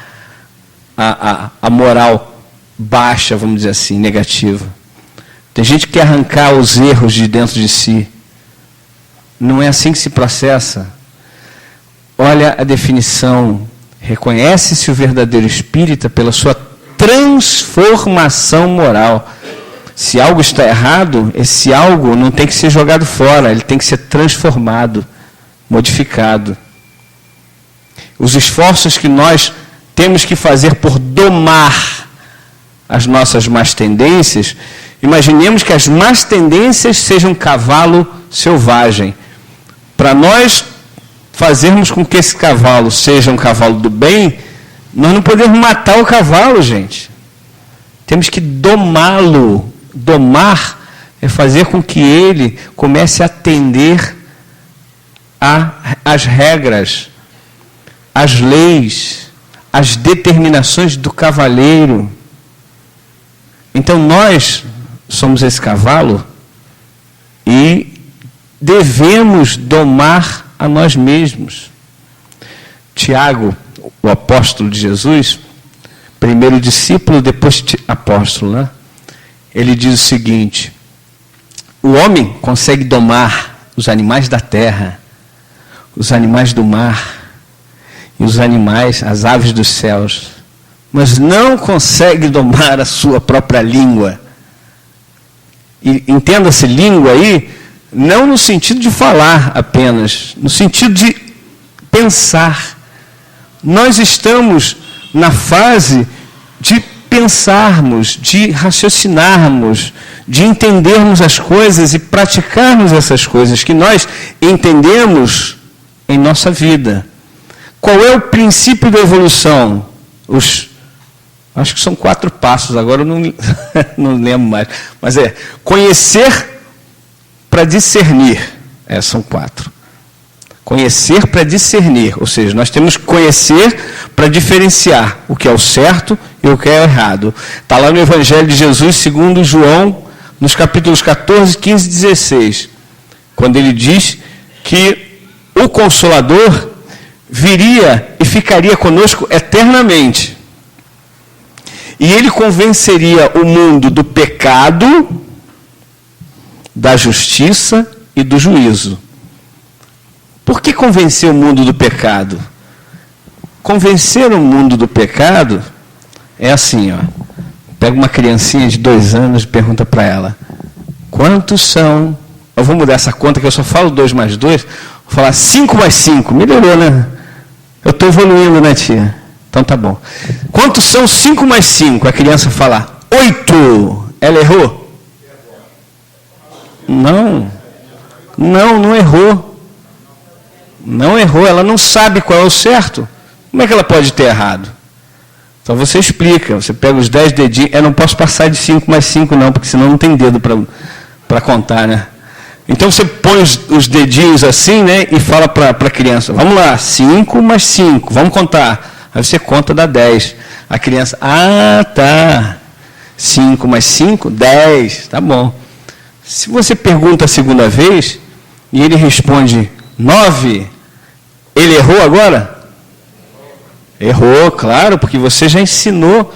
Speaker 3: a moral baixa, vamos dizer assim, negativa. Tem gente que quer arrancar os erros de dentro de si. Não é assim que se processa. Olha a definição. Reconhece-se o verdadeiro espírita pela sua transformação moral. Se algo está errado, esse algo não tem que ser jogado fora, ele tem que ser transformado, modificado. Os esforços que nós temos que fazer por domar as nossas más tendências, imaginemos que as más tendências sejam um cavalo selvagem. Para nós fazermos com que esse cavalo seja um cavalo do bem, nós não podemos matar o cavalo, gente. Temos que domá-lo. Domar é fazer com que ele comece a atender às regras, às leis, às determinações do cavaleiro. Então nós somos esse cavalo e devemos domar a nós mesmos. Tiago, o apóstolo de Jesus, primeiro discípulo, depois apóstolo, né? Ele diz o seguinte: o homem consegue domar os animais da terra, os animais do mar e os animais, as aves dos céus, mas não consegue domar a sua própria língua. E entenda-se língua aí, não no sentido de falar apenas, no sentido de pensar. Nós estamos na fase de pensarmos, de raciocinarmos, de entendermos as coisas e praticarmos essas coisas que nós entendemos em nossa vida. Qual é o princípio da evolução? Acho que são 4 passos, agora eu não lembro mais. Mas conhecer para discernir. São 4. Conhecer para discernir, ou seja, nós temos que conhecer para diferenciar o que é o certo e o que é o errado. Está lá no Evangelho de Jesus, segundo João, nos capítulos 14, 15 e 16, quando ele diz que o Consolador viria e ficaria conosco eternamente. E ele convenceria o mundo do pecado, da justiça e do juízo. Por que convencer o mundo do pecado? Convencer o mundo do pecado é assim, ó. Pega uma criancinha de 2 anos e pergunta para ela: quantos são? Eu vou mudar essa conta que eu só falo 2 mais 2. Vou falar 5 mais 5. Melhorou, né? Eu estou evoluindo, né, tia? Então tá bom. Quantos são 5 mais 5? A criança fala 8. Ela errou? Não errou. Não errou, ela não sabe qual é o certo. Como é que ela pode ter errado? Então você explica, você pega os 10 dedinhos. Eu não posso passar de 5 mais 5 não, porque senão não tem dedo para contar, né? Então você põe os dedinhos assim, né? E fala para a criança: vamos lá, 5 mais 5, vamos contar. Aí você conta, dá 10. A criança: tá. 5 mais 5, 10, tá bom. Se você pergunta a segunda vez e ele responde 9, ele errou agora? Errou, claro, porque você já ensinou,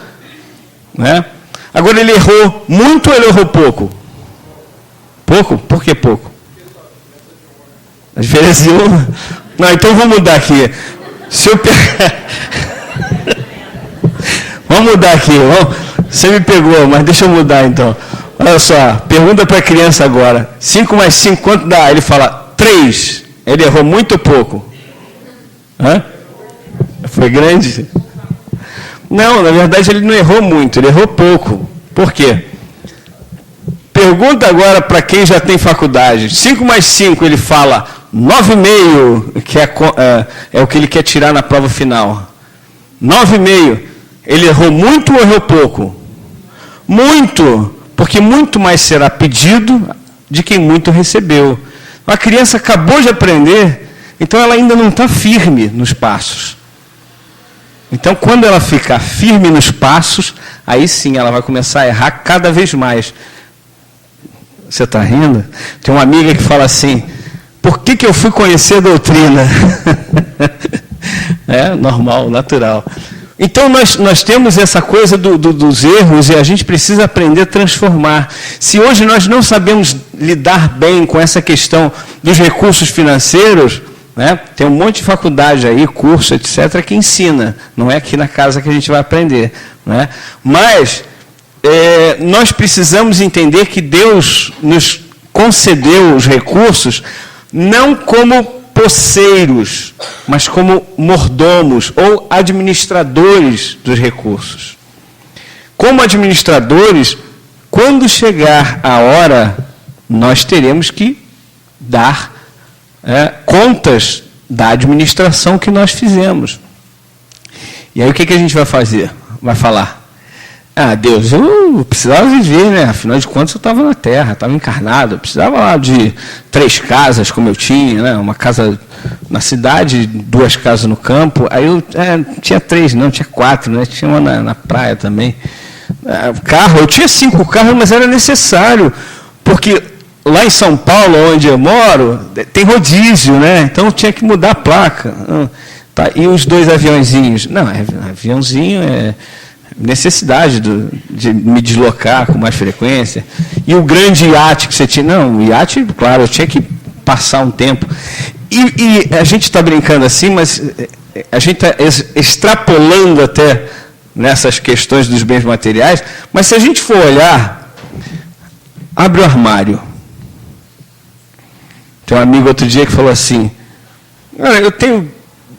Speaker 3: né? Agora ele errou muito ou ele errou pouco? Pouco? Por que pouco? A diferença de uma? Não, então vamos mudar aqui. Se eu pegar... Vamos mudar aqui. Você me pegou, mas deixa eu mudar então. Olha só, pergunta para a criança agora: 5 mais 5, quanto dá? Ele fala 3. Ele errou muito ou pouco? Hã? Foi grande? Não, na verdade ele não errou muito, ele errou pouco. Por quê? Pergunta agora para quem já tem faculdade. 5 mais 5, ele fala 9,5, que é o que ele quer tirar na prova final. 9,5. Ele errou muito ou errou pouco? Muito, porque muito mais será pedido de quem muito recebeu. A criança acabou de aprender, então ela ainda não está firme nos passos. Então, quando ela ficar firme nos passos, aí sim ela vai começar a errar cada vez mais. Você está rindo? Tem uma amiga que fala assim: por que eu fui conhecer a doutrina? É normal, natural. Então, nós temos essa coisa dos erros e a gente precisa aprender a transformar. Se hoje nós não sabemos lidar bem com essa questão dos recursos financeiros, né, tem um monte de faculdade aí, curso, etc., que ensina. Não é aqui na casa que a gente vai aprender. Né? Mas nós precisamos entender que Deus nos concedeu os recursos não como poceiros, mas como mordomos ou administradores dos recursos. Como administradores, quando chegar a hora, nós teremos que dar contas da administração que nós fizemos. E aí o que a gente vai fazer? Vai falar: Deus, eu precisava viver, né? Afinal de contas eu estava na Terra, estava encarnado, eu precisava lá de 3 casas, como eu tinha, né? Uma casa na cidade, 2 casas no campo. Aí eu tinha 3, não, tinha 4, né? Tinha uma na praia também. Carro, eu tinha 5 carros, mas era necessário, porque lá em São Paulo, onde eu moro, tem rodízio, né? Então eu tinha que mudar a placa. Tá, e os 2 aviãozinhos? Não, aviãozinho necessidade de me deslocar com mais frequência. E o grande iate que você tinha... Não, o iate, claro, eu tinha que passar um tempo. E a gente está brincando assim, mas a gente está extrapolando até nessas questões dos bens materiais, mas se a gente for olhar, abre o armário. Tem um amigo outro dia que falou assim, eu tenho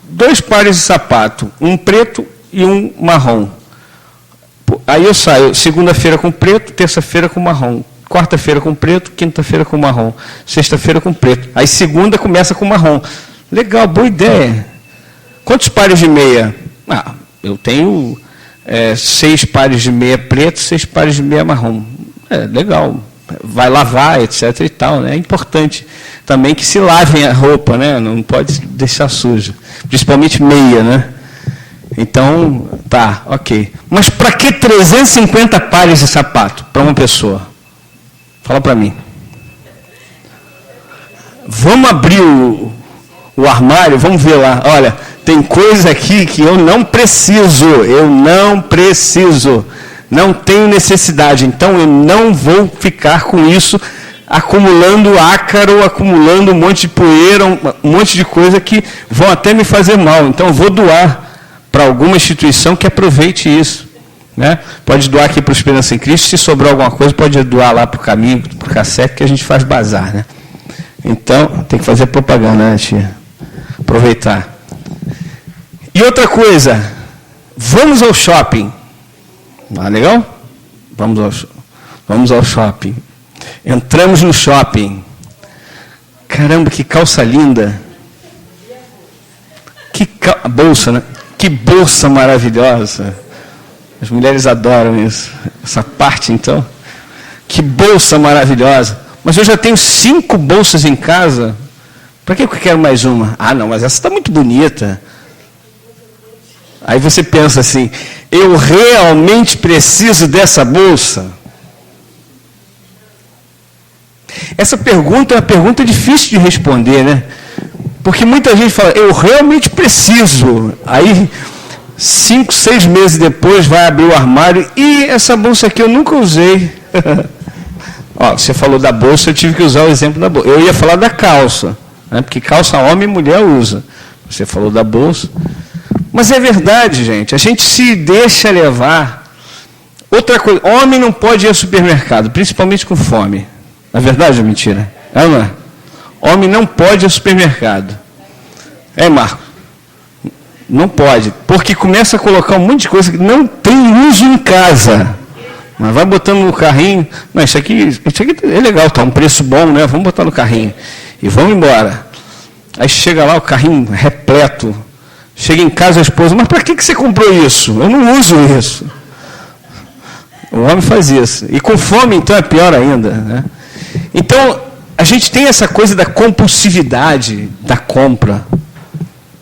Speaker 3: 2 pares de sapato, um preto e um marrom. Aí eu saio segunda-feira com preto, terça-feira com marrom, quarta-feira com preto, quinta-feira com marrom, sexta-feira com preto. Aí segunda começa com marrom. Legal, boa ideia. Quantos pares de meia? Eu tenho 6 pares de meia preto, 6 pares de meia marrom. Legal. Vai lavar, etc. e tal, né? É importante também que se lavem a roupa, né? Não pode deixar suja. Principalmente meia, né? Então, tá, ok. Mas para que 350 pares de sapato para uma pessoa? Fala para mim. Vamos abrir o armário, vamos ver lá. Olha, tem coisa aqui que eu não preciso. Não tenho necessidade. Então, eu não vou ficar com isso acumulando ácaro, acumulando um monte de poeira, um monte de coisa que vão até me fazer mal. Então, eu vou doar para alguma instituição que aproveite isso. Né? Pode doar aqui para o Esperança em Cristo, se sobrar alguma coisa, pode doar lá para o Caminho, para o Cassete, que a gente faz bazar. Né? Então, tem que fazer propaganda, né, tia? Aproveitar. E outra coisa, vamos ao shopping. Legal? Vamos ao shopping. Entramos no shopping. Caramba, que calça linda. Bolsa, né? Que bolsa maravilhosa. As mulheres adoram isso. Essa parte, então. Que bolsa maravilhosa. Mas eu já tenho 5 bolsas em casa. Para que eu quero mais uma? Não, mas essa está muito bonita. Aí você pensa assim, eu realmente preciso dessa bolsa? Essa pergunta é uma pergunta difícil de responder, né? Porque muita gente fala, eu realmente preciso. Aí, 5, 6 meses depois, vai abrir o armário e essa bolsa aqui eu nunca usei. Você falou da bolsa, eu tive que usar o exemplo da bolsa. Eu ia falar da calça, né? Porque calça homem e mulher usa. Você falou da bolsa. Mas é verdade, gente. A gente se deixa levar. Outra coisa, homem não pode ir ao supermercado, principalmente com fome. É verdade ou mentira? Não é? Homem não pode ir ao supermercado. Marco? Não pode, porque começa a colocar um monte de coisa que não tem uso em casa. Mas vai botando no carrinho. Não, isso aqui é legal, tá um preço bom, né? Vamos botar no carrinho. E vamos embora. Aí chega lá o carrinho repleto. Chega em casa a esposa, mas para que você comprou isso? Eu não uso isso. O homem faz isso. E com fome, então, é pior ainda. Né? Então, a gente tem essa coisa da compulsividade da compra.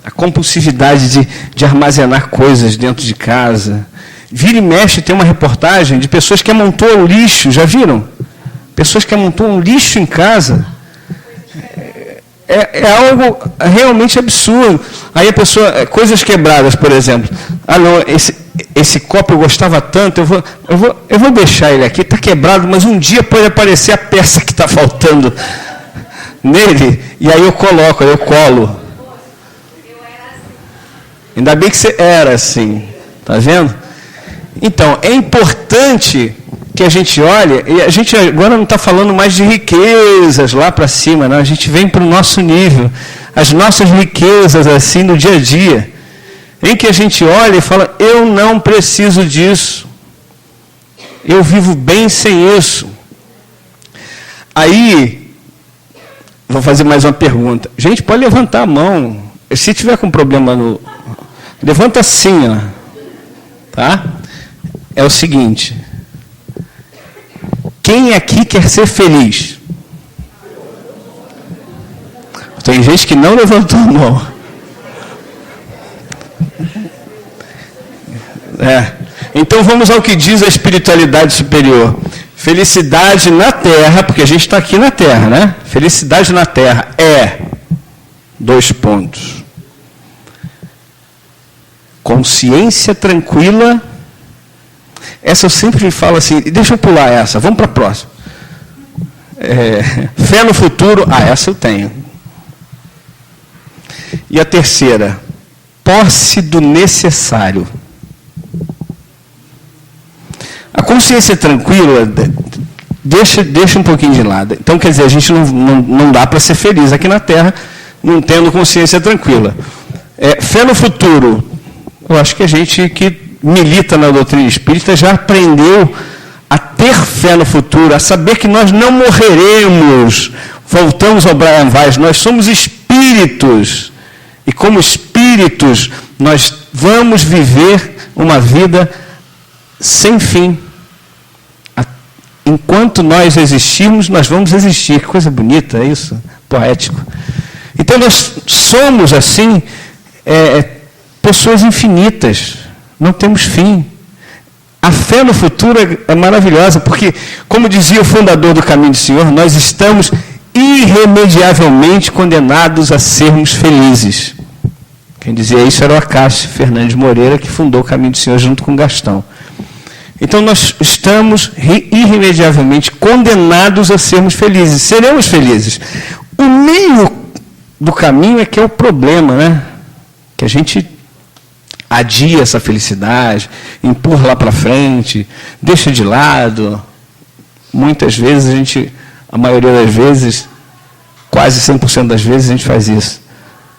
Speaker 3: A compulsividade de armazenar coisas dentro de casa. Vira e mexe, tem uma reportagem de pessoas que amontoam lixo. Já viram? Pessoas que amontoam lixo em casa. É algo realmente absurdo. Aí a pessoa, coisas quebradas, por exemplo. Não, esse copo eu gostava tanto, eu vou deixar ele aqui, está quebrado, mas um dia pode aparecer a peça que está faltando nele, e aí eu colo. Ainda bem que você era assim, tá vendo? Então, é importante que a gente olhe, e a gente agora não está falando mais de riquezas lá para cima, não, a gente vem para o nosso nível, as nossas riquezas assim no dia a dia, em que a gente olha e fala, eu não preciso disso, eu vivo bem sem isso. Aí, vou fazer mais uma pergunta, gente, pode levantar a mão, se tiver com problema levanta assim, ó, tá? É o seguinte, quem aqui quer ser feliz? Tem gente que não levantou a mão. Então vamos ao que diz a espiritualidade superior. Felicidade na Terra, porque a gente está aqui na Terra, né? Felicidade na Terra é 2 pontos. Consciência tranquila Essa eu sempre falo assim, deixa eu pular essa, vamos para a próxima. Fé no futuro, essa eu tenho. E a terceira, posse do necessário. A consciência tranquila deixa um pouquinho de lado. Então, quer dizer, a gente não dá para ser feliz aqui na Terra, não tendo consciência tranquila. Fé no futuro. Eu acho que a gente que milita na doutrina espírita já aprendeu a ter fé no futuro, a saber que nós não morreremos. Voltamos ao Brian Weiss, nós somos espíritos. E como espíritos, nós vamos viver uma vida sem fim. Enquanto nós existirmos, nós vamos existir. Que coisa bonita, é isso? Poético. Então, nós somos, assim, pessoas infinitas. Não temos fim. A fé no futuro é maravilhosa, porque, como dizia o fundador do Caminho do Senhor, nós estamos irremediavelmente condenados a sermos felizes. Quem dizia isso era o Acácio Fernandes Moreira, que fundou o Caminho do Senhor junto com Gastão. Então, nós estamos irremediavelmente condenados a sermos felizes. Seremos felizes. O meio do caminho é que é o problema, né? Que a gente adia essa felicidade, empurra lá para frente, deixa de lado. Muitas vezes a maioria das vezes, quase 100% das vezes a gente faz isso.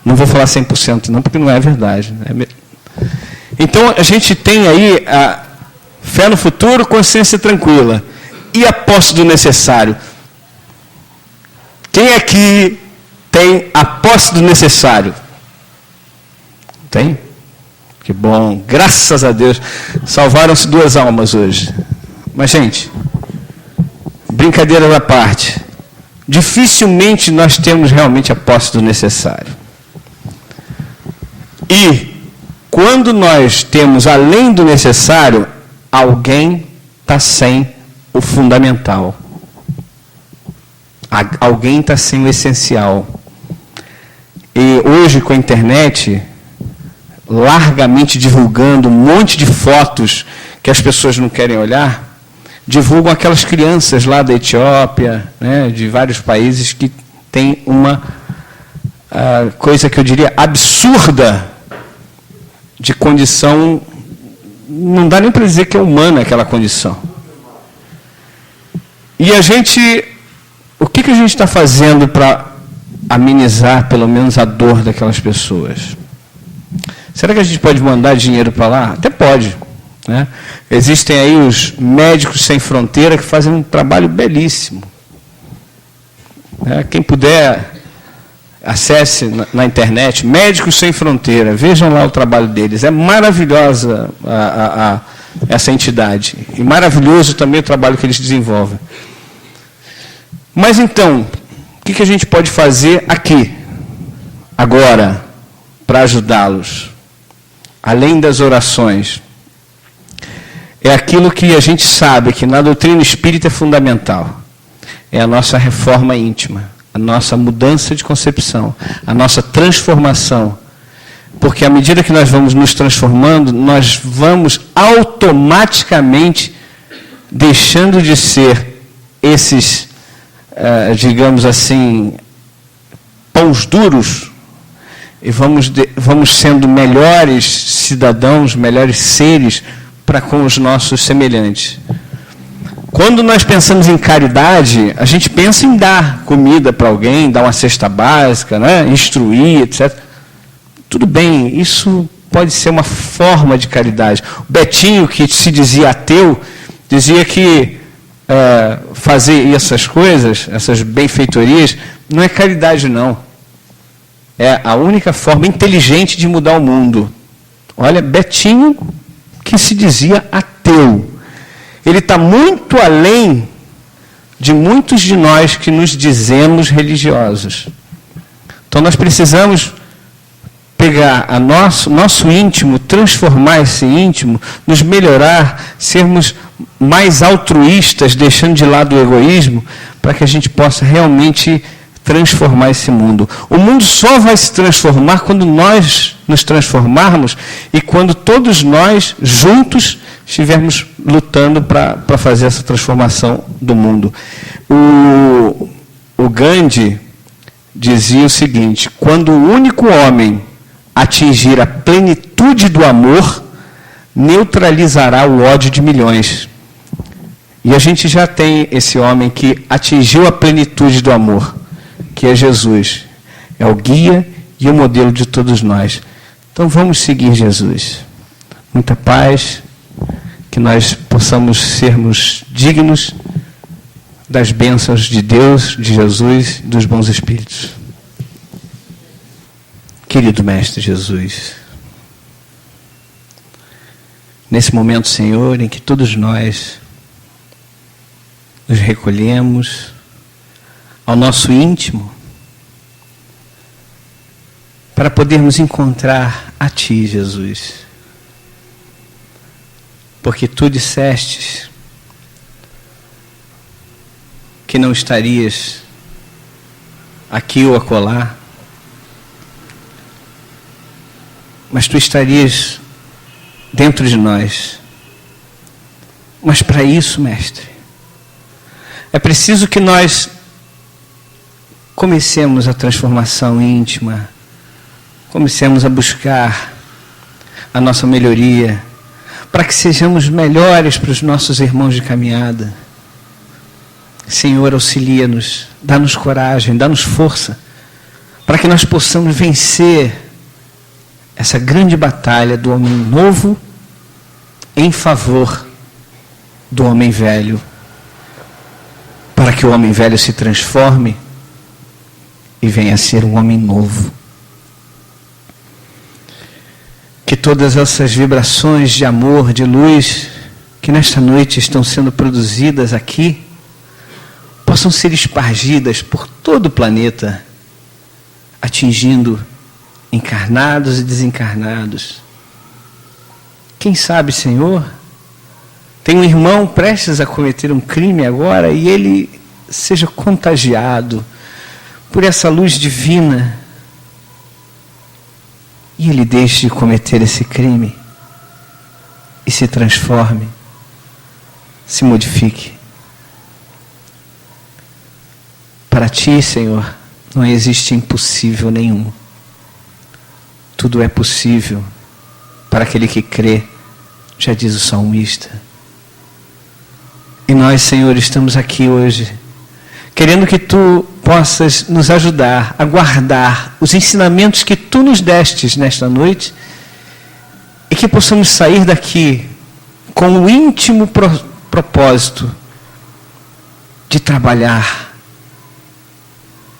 Speaker 3: Não vou falar 100% não, porque não é verdade. Então, a gente tem aí a fé no futuro, consciência tranquila. E a posse do necessário. Quem aqui tem a posse do necessário? Tem? Que bom, graças a Deus. Salvaram-se 2 almas hoje. Mas, gente, brincadeira à parte. Dificilmente nós temos realmente a posse do necessário. E, quando nós temos além do necessário, alguém está sem o fundamental. Alguém está sem o essencial. E hoje, com a internet, largamente divulgando um monte de fotos que as pessoas não querem olhar, divulgam aquelas crianças lá da Etiópia, né, de vários países que têm uma coisa que eu diria absurda de condição. Não dá nem para dizer que é humana aquela condição. E o que a gente está fazendo para amenizar, pelo menos, a dor daquelas pessoas? Será que a gente pode mandar dinheiro para lá? Até pode. Né? Existem aí os Médicos Sem Fronteira que fazem um trabalho belíssimo. Quem puder, acesse na internet, Médicos Sem Fronteira, vejam lá o trabalho deles. É maravilhosa essa entidade. E maravilhoso também o trabalho que eles desenvolvem. Mas então, o que a gente pode fazer aqui, agora, para ajudá-los? Além das orações. É aquilo que a gente sabe que na doutrina espírita é fundamental. É a nossa reforma íntima. A nossa mudança de concepção, a nossa transformação. Porque à medida que nós vamos nos transformando, nós vamos automaticamente deixando de ser esses, digamos assim, pães duros, e vamos sendo melhores cidadãos, melhores seres para com os nossos semelhantes. Quando nós pensamos em caridade, a gente pensa em dar comida para alguém, dar uma cesta básica, né? Instruir, etc. Tudo bem, isso pode ser uma forma de caridade. O Betinho, que se dizia ateu, dizia que fazer essas coisas, essas benfeitorias, não é caridade, não. É a única forma inteligente de mudar o mundo. Olha, Betinho, que se dizia ateu. Ele está muito além de muitos de nós que nos dizemos religiosos. Então, nós precisamos pegar nosso íntimo, transformar esse íntimo, nos melhorar, sermos mais altruístas, deixando de lado o egoísmo, para que a gente possa realmente transformar esse mundo. O mundo só vai se transformar quando nós nos transformarmos e quando todos nós, juntos, estivermos lutando para fazer essa transformação do mundo. O Gandhi dizia o seguinte: quando o único homem atingir a plenitude do amor, neutralizará o ódio de milhões. E a gente já tem esse homem que atingiu a plenitude do amor, que é Jesus. É o guia e o modelo de todos nós. Então vamos seguir Jesus. Muita paz, que nós possamos sermos dignos das bênçãos de Deus, de Jesus, dos bons espíritos. Querido Mestre Jesus, nesse momento, Senhor, em que todos nós nos recolhemos ao nosso íntimo, para podermos encontrar a Ti, Jesus. Porque Tu dissestes que não estarias aqui ou acolá, mas Tu estarias dentro de nós. Mas para isso, Mestre, é preciso que nós comecemos a transformação íntima, comecemos a buscar a nossa melhoria, para que sejamos melhores para os nossos irmãos de caminhada. Senhor, auxilia-nos, dá-nos coragem, dá-nos força, para que nós possamos vencer essa grande batalha do homem novo em favor do homem velho, para que o homem velho se transforme e venha a ser um homem novo. Que todas essas vibrações de amor, de luz, que nesta noite estão sendo produzidas aqui, possam ser espargidas por todo o planeta, atingindo encarnados e desencarnados. Quem sabe, Senhor, tem um irmão prestes a cometer um crime agora e ele seja contagiado por essa luz divina e ele deixe de cometer esse crime e se transforme, se modifique. Para Ti, Senhor, não existe impossível nenhum. Tudo é possível para aquele que crê, já diz o salmista. E nós, Senhor, estamos aqui hoje, querendo que Tu possas nos ajudar a guardar os ensinamentos que Tu nos destes nesta noite e que possamos sair daqui com o íntimo propósito de trabalhar,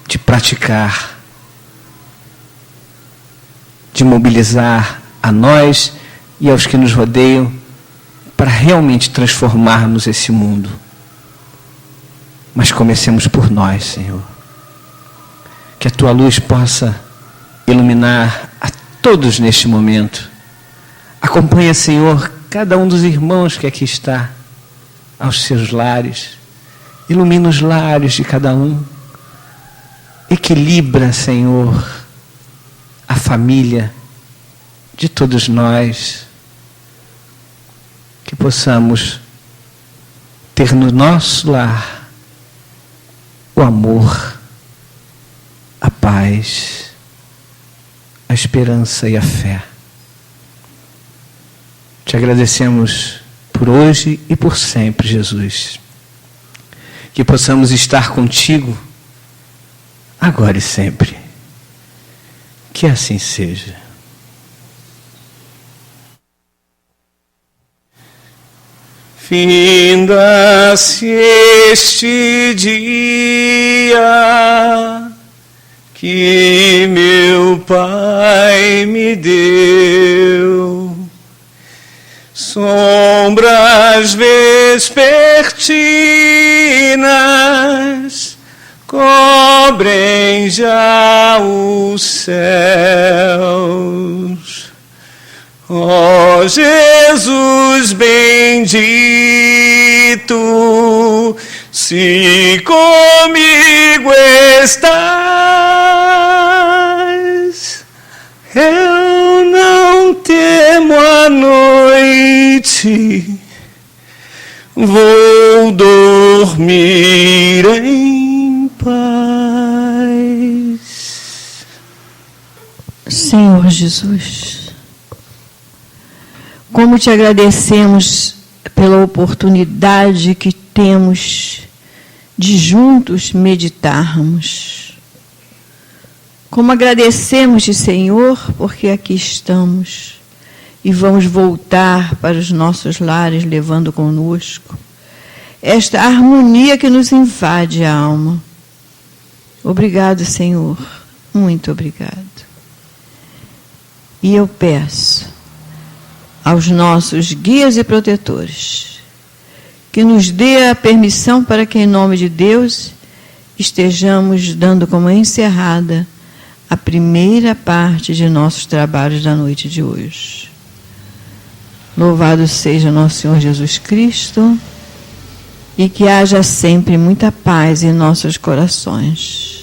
Speaker 3: de praticar, de mobilizar a nós e aos que nos rodeiam para realmente transformarmos esse mundo. Mas comecemos por nós, Senhor. Que a Tua luz possa iluminar a todos neste momento. Acompanha, Senhor, cada um dos irmãos que aqui está, aos seus lares. Ilumina os lares de cada um. Equilibra, Senhor, a família de todos nós. Que possamos ter no nosso lar o amor, a paz, a esperança e a fé. Te agradecemos por hoje e por sempre, Jesus. Que possamos estar contigo agora e sempre. Que assim seja. Finda-se este dia que meu Pai me deu, sombras vespertinas cobrem já os céus. Ó Jesus bendito, se comigo estás, eu não temo a noite, vou dormir em paz.
Speaker 2: Senhor Jesus, como te agradecemos pela oportunidade que temos de juntos meditarmos. Como agradecemos-te, Senhor, porque aqui estamos e vamos voltar para os nossos lares levando conosco esta harmonia que nos invade a alma. Obrigado, Senhor, muito obrigado. E eu peço aos nossos guias e protetores que nos dê a permissão para que, em nome de Deus, estejamos dando como encerrada a primeira parte de nossos trabalhos da noite de hoje. Louvado seja nosso Senhor Jesus Cristo e que haja sempre muita paz em nossos corações.